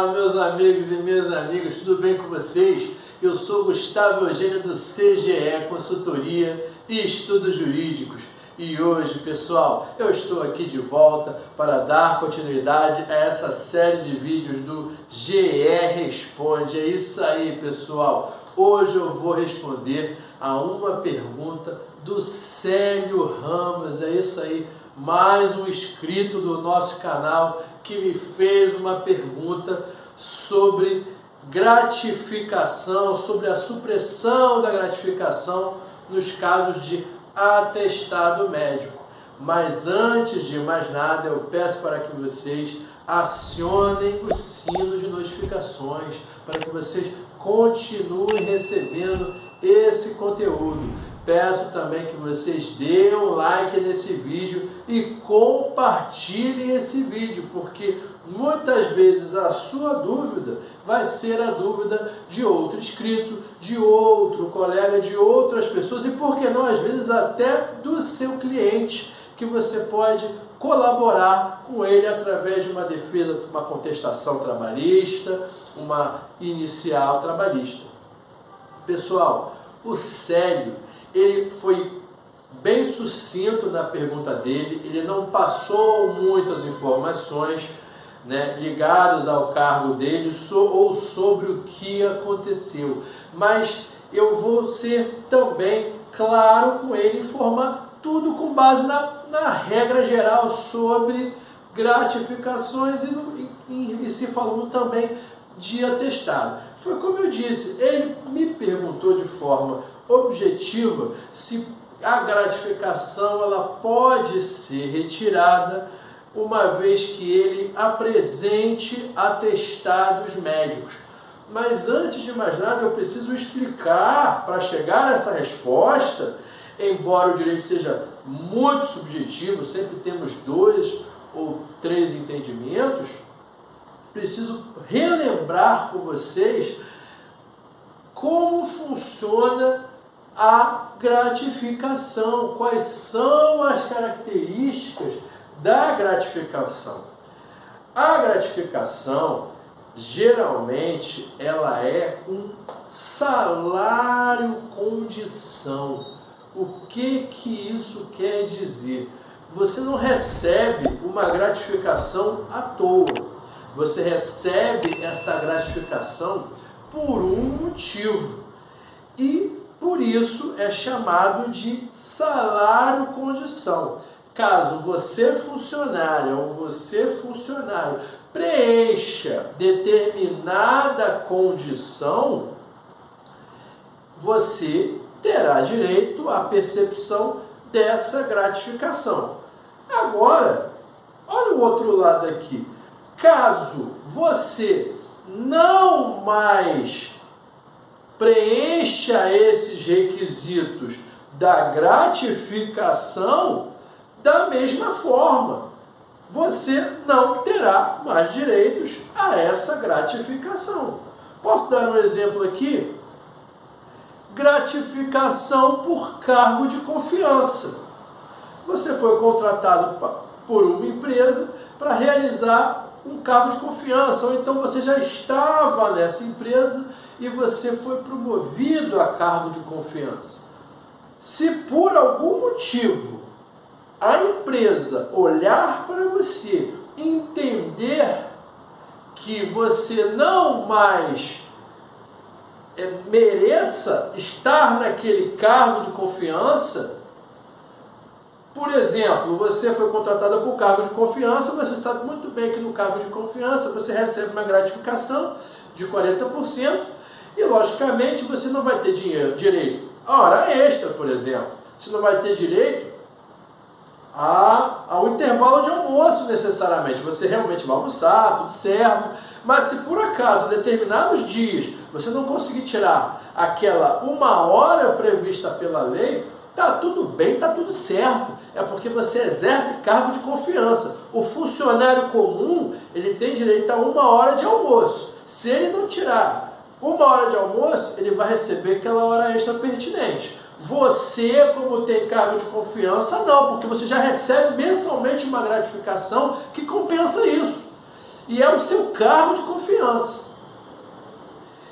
Olá, meus amigos e minhas amigas, tudo bem com vocês? Eu sou Gustavo Eugênio do CGE, Consultoria e Estudos Jurídicos. E hoje, pessoal, eu estou aqui de volta para dar continuidade a essa série de vídeos do GE Responde. É isso aí, pessoal. Hoje eu vou responder a uma pergunta do Célio Ramos. É isso aí, mais um inscrito do nosso canal que me fez uma pergunta sobre gratificação, sobre a supressão da gratificação nos casos de atestado médico. Mas antes de mais nada, eu peço para que vocês acionem o sino de notificações, para que vocês continuem recebendo esse conteúdo. Peço também que vocês deem um like nesse vídeo e compartilhem esse vídeo, porque muitas vezes a sua dúvida vai ser a dúvida de outro inscrito, de outro colega, de outras pessoas e, por que não, às vezes até do seu cliente, que você pode colaborar com ele através de uma defesa, uma contestação trabalhista, uma inicial trabalhista. Pessoal, o Célio, ele foi bem sucinto na pergunta dele, ele não passou muitas informações, ligadas ao cargo dele ou sobre o que aconteceu. Mas eu vou ser também claro com ele, informar tudo com base na regra geral sobre gratificações e se falando também de atestado. Foi como eu disse, ele me perguntou de forma objetiva se a gratificação ela pode ser retirada uma vez que ele apresente atestados médicos. Mas antes de mais nada eu preciso explicar, para chegar a essa resposta, embora o direito seja muito subjetivo, sempre temos 2 ou 3 entendimentos, preciso relembrar com vocês como funciona a gratificação, quais são as características da gratificação. A gratificação, geralmente, ela é um salário-condição. O que isso quer dizer? Você não recebe uma gratificação à toa. Você recebe essa gratificação por um motivo. E por isso é chamado de salário-condição. Caso você funcionário ou você funcionário preencha determinada condição, você terá direito à percepção dessa gratificação. Agora, olha o outro lado aqui. Caso você não mais preencha esses requisitos da gratificação, da mesma forma, você não terá mais direitos a essa gratificação. Posso dar um exemplo aqui? Gratificação por cargo de confiança. Você foi contratado por uma empresa para realizar um cargo de confiança, ou então você já estava nessa empresa e você foi promovido a cargo de confiança. Se por algum motivo a empresa olhar para você, entender que você não mais mereça estar naquele cargo de confiança, por exemplo, você foi contratado por cargo de confiança, você sabe muito bem que no cargo de confiança você recebe uma gratificação de 40% e, logicamente, você não vai ter direito a hora extra, por exemplo. Você não vai ter direito ao intervalo de almoço, necessariamente. Você realmente vai almoçar, tudo certo, mas se por acaso, em determinados dias, você não conseguir tirar aquela 1 hora prevista pela lei, tá tudo bem, tá tudo certo. É porque você exerce cargo de confiança. O funcionário comum, ele tem direito a 1 hora de almoço. Se ele não tirar 1 hora de almoço, ele vai receber aquela hora extra pertinente. Você, como tem cargo de confiança, não, porque você já recebe mensalmente uma gratificação que compensa isso. e é o seu cargo de confiança.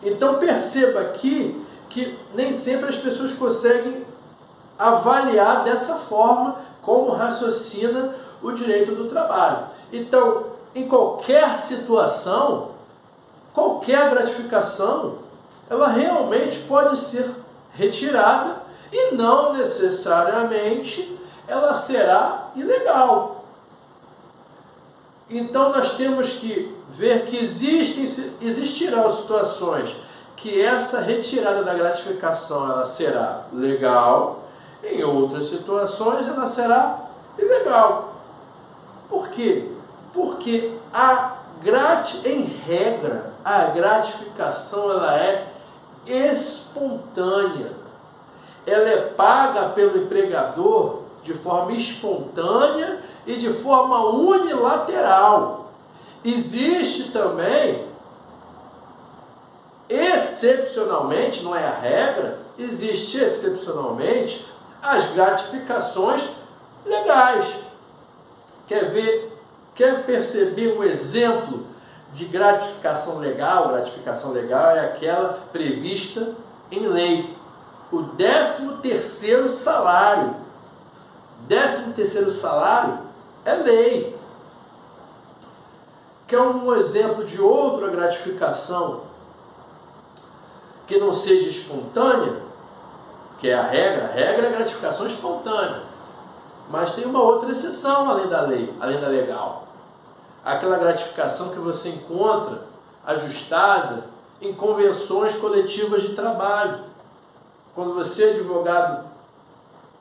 Então perceba aqui que nem sempre as pessoas conseguem avaliar dessa forma como raciocina o direito do trabalho. Então, em qualquer situação, qualquer gratificação, ela realmente pode ser retirada e não necessariamente ela será ilegal. Então nós temos que ver que existirão situações que essa retirada da gratificação ela será legal, em outras situações ela será ilegal. Por quê? Porque em regra, a gratificação ela é espontânea. Ela é paga pelo empregador de forma espontânea e de forma unilateral. Existe também, excepcionalmente, não é a regra, existe excepcionalmente as gratificações legais. Quer perceber um exemplo de gratificação legal? Gratificação legal é aquela prevista em lei. O 13º salário. 13º salário é lei. Quer um exemplo de outra gratificação que não seja espontânea? Que é a regra é a gratificação espontânea. Mas tem uma outra exceção além da lei, além da legal. Aquela gratificação que você encontra ajustada em convenções coletivas de trabalho. Quando você é advogado,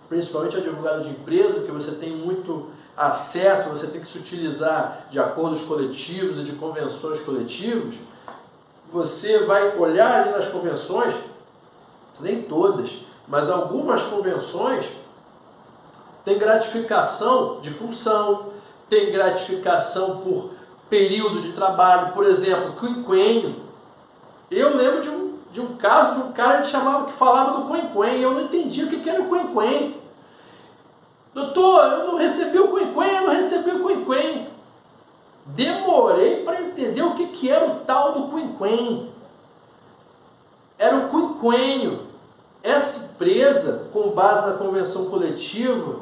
principalmente advogado de empresa, que você tem muito acesso, você tem que se utilizar de acordos coletivos e de convenções coletivas, você vai olhar ali nas convenções, nem todas, mas algumas convenções tem gratificação de função, tem gratificação por período de trabalho, por exemplo, quinquênio. Eu lembro de um caso de um cara que falava do quinquênio, eu não entendia o que era o quinquênio. Doutor, eu não recebi o quinquênio, Demorei para entender o que era o tal do quinquênio. Era o quinquênio. Essa empresa, com base na convenção coletiva,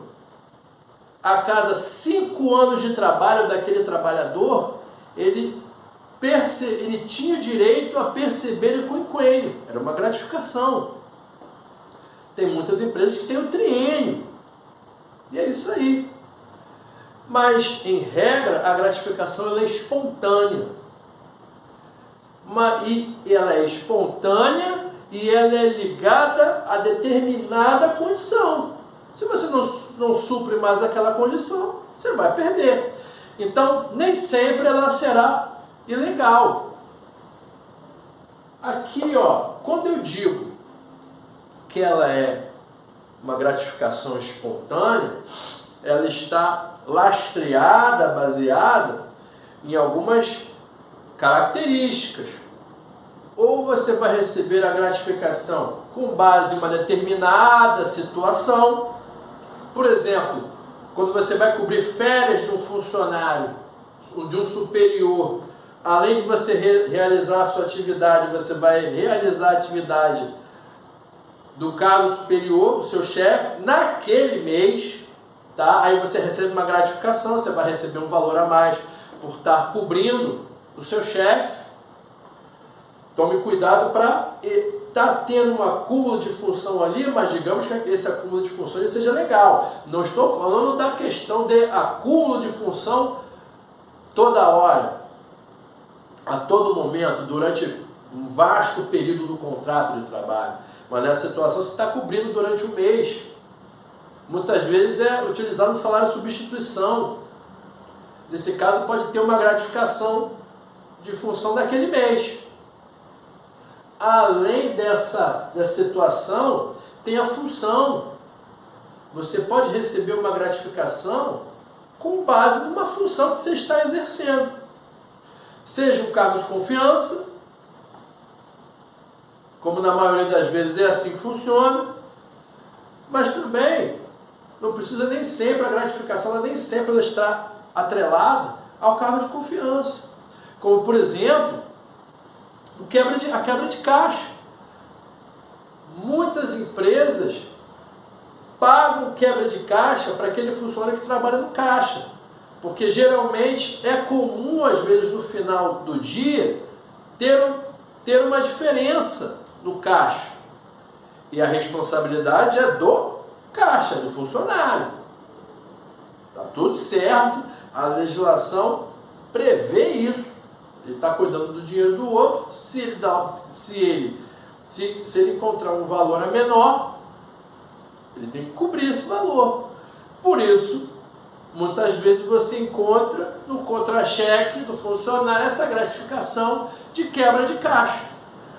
a cada 5 anos de trabalho daquele trabalhador, ele tinha direito a perceber o quinquênio. Era uma gratificação. Tem muitas empresas que têm o triênio. E é isso aí. Mas, em regra, a gratificação ela é espontânea. E ela é espontânea e ela é ligada a determinada condição. Se você não supre mais aquela condição, você vai perder. Então, nem sempre ela será ilegal. Aqui, quando eu digo que ela é uma gratificação espontânea, ela está lastreada, baseada em algumas características. Ou você vai receber a gratificação com base em uma determinada situação. Por exemplo, quando você vai cobrir férias de um funcionário, de um superior, além de você realizar a sua atividade, você vai realizar a atividade do cargo superior, do seu chefe, naquele mês, tá? Aí você recebe uma gratificação, você vai receber um valor a mais por estar cobrindo o seu chefe. Tome cuidado para estar tendo um acúmulo de função ali, mas digamos que esse acúmulo de funções seja legal. Não estou falando da questão de acúmulo de função toda hora, a todo momento, durante um vasto período do contrato de trabalho. Mas nessa situação você está cobrindo durante um mês. Muitas vezes é utilizado o salário de substituição. Nesse caso pode ter uma gratificação de função daquele mês. Além dessa situação, tem a função. Você pode receber uma gratificação com base numa função que você está exercendo. Seja um cargo de confiança, como na maioria das vezes é assim que funciona, mas também não precisa nem sempre, a gratificação nem sempre ela está atrelada ao cargo de confiança. como por exemplo, a quebra de caixa. Muitas empresas pagam quebra de caixa para aquele funcionário que trabalha no caixa, porque geralmente é comum, às vezes, no final do dia, ter uma diferença no caixa. E a responsabilidade é do caixa, do funcionário. Está tudo certo, a legislação prevê isso. Ele está cuidando do dinheiro do outro, se ele encontrar um valor a menor, ele tem que cobrir esse valor. Por isso, muitas vezes você encontra no contra-cheque do funcionário essa gratificação de quebra de caixa.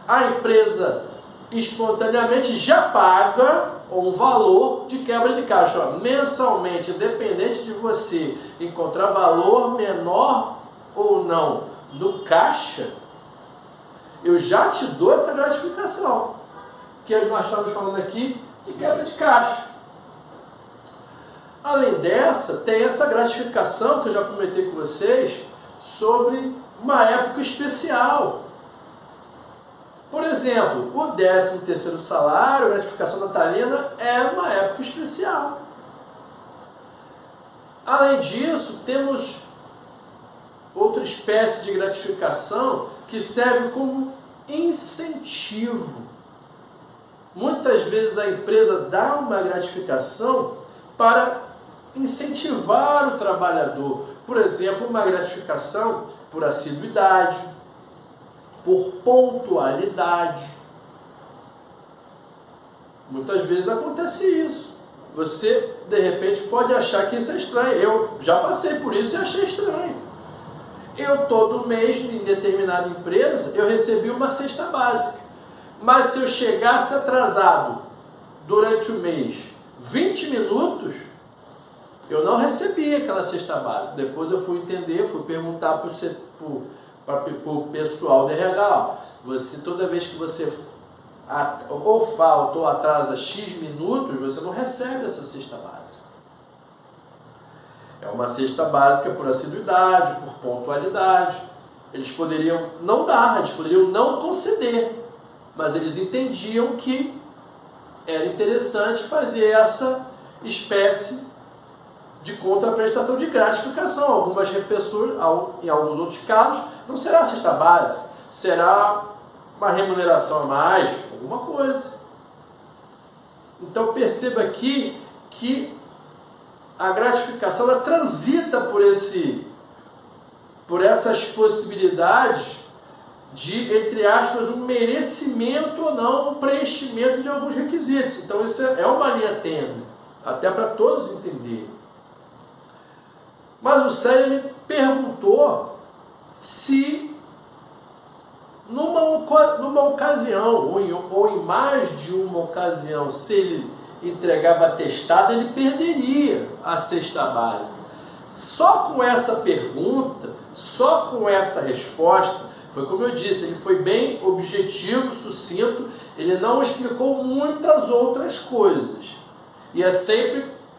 A empresa espontaneamente já paga um valor de quebra de caixa. Ó, mensalmente, independente de você encontrar valor menor ou não no caixa, eu já te dou essa gratificação. Que nós estamos falando aqui de quebra de caixa. Além dessa, tem essa gratificação que eu já comentei com vocês sobre uma época especial. Por exemplo, o 13º salário, a gratificação natalina, é uma época especial. Além disso, temos outra espécie de gratificação que serve como incentivo. Muitas vezes a empresa dá uma gratificação para incentivar o trabalhador. Por exemplo, uma gratificação por assiduidade, por pontualidade. Muitas vezes acontece isso. Você, de repente, pode achar que isso é estranho. Eu já passei por isso e achei estranho. Eu, todo mês, em determinada empresa, eu recebi uma cesta básica. Mas se eu chegasse atrasado durante o mês 20 minutos, eu não recebia aquela cesta básica. Depois eu fui entender, fui perguntar para o pessoal do RH, você, toda vez que você ou falta ou atrasa X minutos, você não recebe essa cesta básica. É uma cesta básica por assiduidade, por pontualidade. Eles poderiam não dar, eles poderiam não conceder, mas eles entendiam que era interessante fazer essa espécie de contraprestação de gratificação. Algumas pessoas, em alguns outros casos, não será a cesta básica, será uma remuneração a mais, alguma coisa. Então perceba aqui que a gratificação ela transita por essas possibilidades de, entre aspas, um merecimento ou não, um preenchimento de alguns requisitos. Então isso é uma linha tênue, até para todos entenderem. Mas o Célio me perguntou se numa ocasião, ou em mais de uma ocasião, se ele entregava atestado, ele perderia a cesta básica. Só com essa pergunta, só com essa resposta, foi como eu disse, ele foi bem objetivo, sucinto, ele não explicou muitas outras coisas. E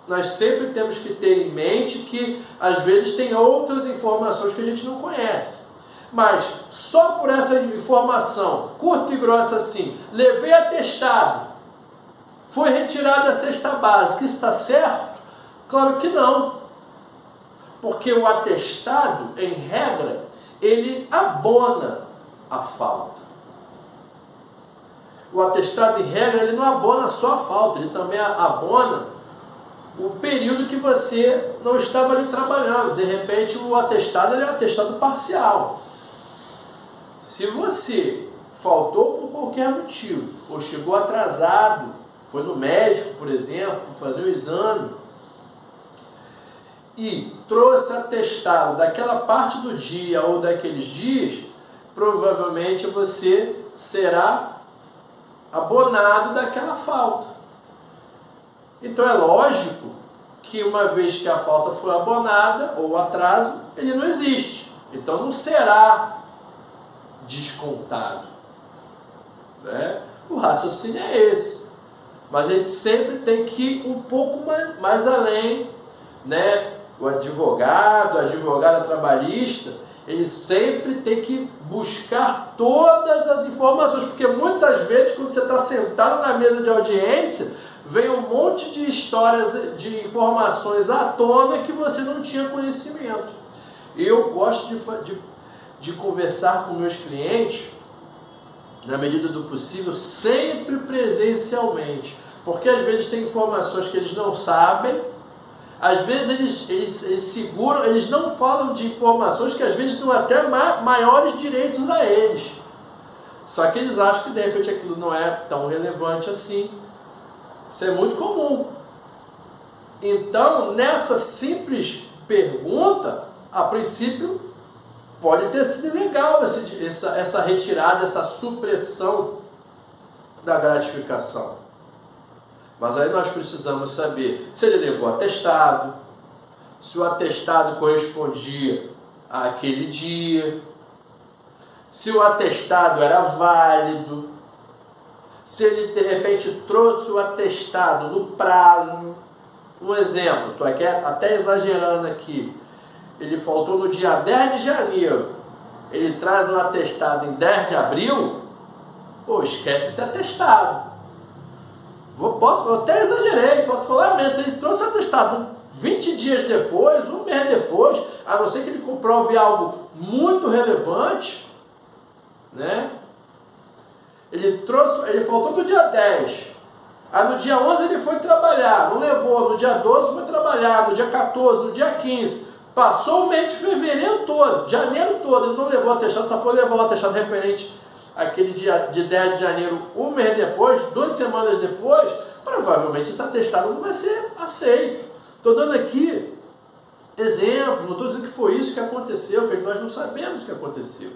nós sempre temos que ter em mente que, às vezes, tem outras informações que a gente não conhece. Mas, só por essa informação, curta e grossa assim, levei atestado, foi retirada a cesta básica, isso está certo? Claro que não. Porque o atestado, em regra, ele abona a falta. O atestado, em regra, ele não abona só a falta, ele também abona o período que você não estava ali trabalhando. De repente, o atestado ele é um atestado parcial. Se você faltou por qualquer motivo, ou chegou atrasado, foi no médico, por exemplo, fazer o exame, e trouxe atestado daquela parte do dia ou daqueles dias, provavelmente você será abonado daquela falta. Então é lógico que uma vez que a falta foi abonada, ou o atraso, ele não existe. Então não será descontado. Né? O raciocínio é esse. Mas a gente sempre tem que ir um pouco mais além, né? O advogado, a advogada trabalhista, ele sempre tem que buscar todas as informações, porque muitas vezes quando você está sentado na mesa de audiência, vem um monte de histórias, de informações à tona que você não tinha conhecimento. Eu gosto de conversar com meus clientes, na medida do possível, sempre presencialmente, porque às vezes tem informações que eles não sabem, às vezes eles seguram, eles não falam de informações que às vezes dão até maiores direitos a eles, só que eles acham que de repente aquilo não é tão relevante assim. Isso é muito comum. Então, nessa simples pergunta, a princípio, pode ter sido legal essa retirada, essa supressão da gratificação. Mas aí nós precisamos saber se ele levou atestado, se o atestado correspondia àquele dia, se o atestado era válido, se ele de repente trouxe o atestado no prazo. Um exemplo, estou até exagerando aqui, ele faltou no dia 10 de janeiro, ele traz um atestado em 10 de abril, pô, esquece esse atestado. Eu até exagerei, posso falar mesmo, se ele trouxe o atestado 20 dias depois, um mês depois, a não ser que ele comprove algo muito relevante, né? Ele faltou no dia 10, aí no dia 11 ele foi trabalhar, não levou, no dia 12 foi trabalhar, no dia 14, no dia 15, passou o mês de fevereiro todo, janeiro todo, ele não levou o atestado, só foi levar o atestado referente àquele dia de 10 de janeiro, um mês depois, 2 semanas depois, provavelmente esse atestado não vai ser aceito. Estou dando aqui exemplos, não estou dizendo que foi isso que aconteceu, porque nós não sabemos o que aconteceu.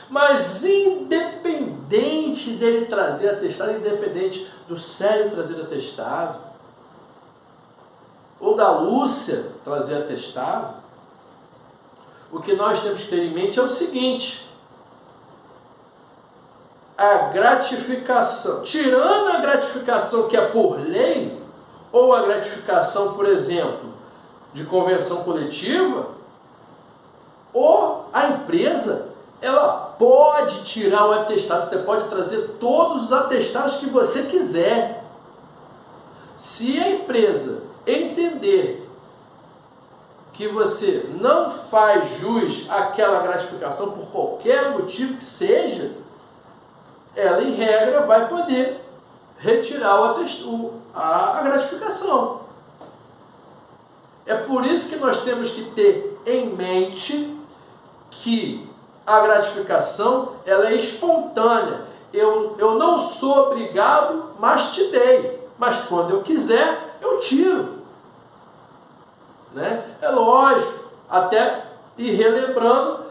Mas independente dele trazer atestado, independente do Célio trazer atestado, ou da Lúcia trazer atestado, o que nós temos que ter em mente é o seguinte: a gratificação, tirando a gratificação que é por lei, ou a gratificação, por exemplo, de convenção coletiva, ou a empresa, ela pode tirar o atestado, você pode trazer todos os atestados que você quiser. Se a empresa entender que você não faz jus àquela gratificação por qualquer motivo que seja, ela, em regra, vai poder retirar a gratificação. É por isso que nós temos que ter em mente que a gratificação ela é espontânea. Eu não sou obrigado, mas te dei. Mas quando eu quiser, eu tiro. Né? É lógico, até ir relembrando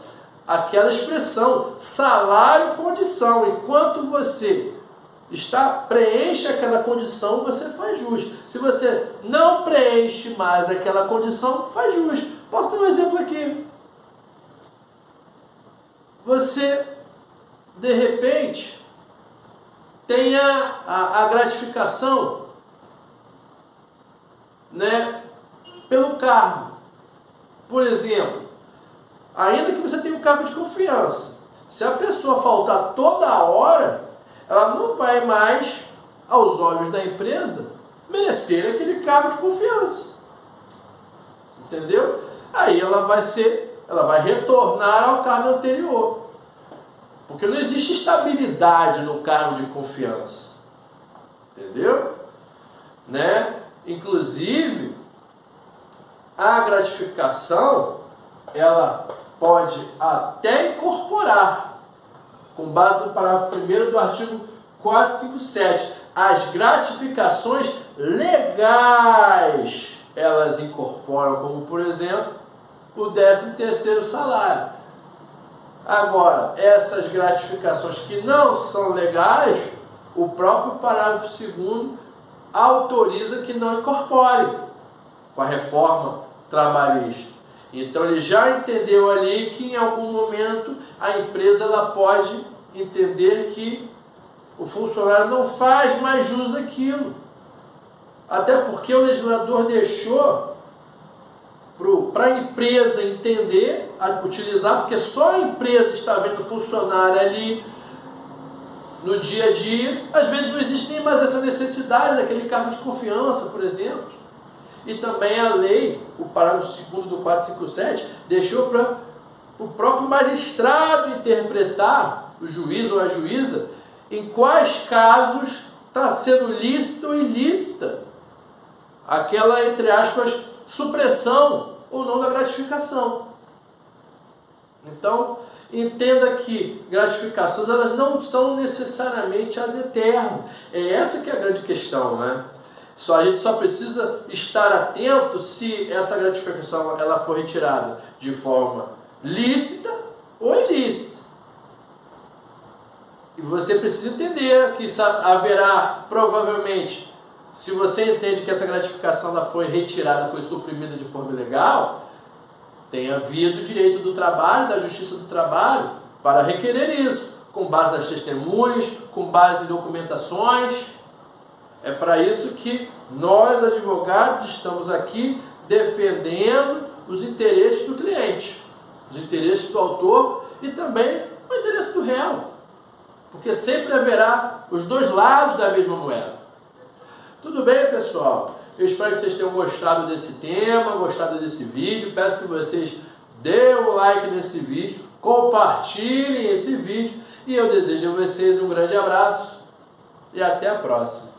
aquela expressão, salário-condição. Enquanto você preenche aquela condição, você faz jus. Se você não preenche mais aquela condição, faz jus. Posso dar um exemplo aqui. Você, de repente, tem a gratificação, né, pelo cargo. Por exemplo, ainda que você tenha um cargo de confiança, se a pessoa faltar toda hora, ela não vai mais, aos olhos da empresa, merecer aquele cargo de confiança. Entendeu? Aí ela vai retornar ao cargo anterior. Porque não existe estabilidade no cargo de confiança. Entendeu? Né? Inclusive, a gratificação, ela pode até incorporar, com base no parágrafo 1º do artigo 457, as gratificações legais, elas incorporam, como por exemplo, o 13º salário. Agora, essas gratificações que não são legais, o próprio parágrafo 2º autoriza que não incorpore com a reforma trabalhista. Então ele já entendeu ali que em algum momento a empresa ela pode entender que o funcionário não faz mais jus àquilo. Até porque o legislador deixou para a empresa entender, utilizar, porque só a empresa está vendo funcionário ali no dia a dia. Às vezes não existe nem mais essa necessidade daquele cargo de confiança, por exemplo. E também a lei, o parágrafo 2º do 457, deixou para o próprio magistrado interpretar, o juiz ou a juíza, em quais casos está sendo lícita ou ilícita aquela, entre aspas, supressão ou não da gratificação. Então, entenda que gratificações, elas não são necessariamente ad eterno. É essa que é a grande questão, né? A gente só precisa estar atento se essa gratificação ela for retirada de forma lícita ou ilícita. E você precisa entender que haverá, provavelmente, se você entende que essa gratificação ela foi retirada, foi suprimida de forma ilegal, tem havido o direito do trabalho, da justiça do trabalho, para requerer isso, com base nas testemunhas, com base em documentações. É para isso que nós, advogados, estamos aqui defendendo os interesses do cliente, os interesses do autor e também o interesse do réu. Porque sempre haverá os dois lados da mesma moeda. Tudo bem, pessoal? Eu espero que vocês tenham gostado desse tema, gostado desse vídeo. Peço que vocês dêem um like nesse vídeo, compartilhem esse vídeo e eu desejo a vocês um grande abraço e até a próxima.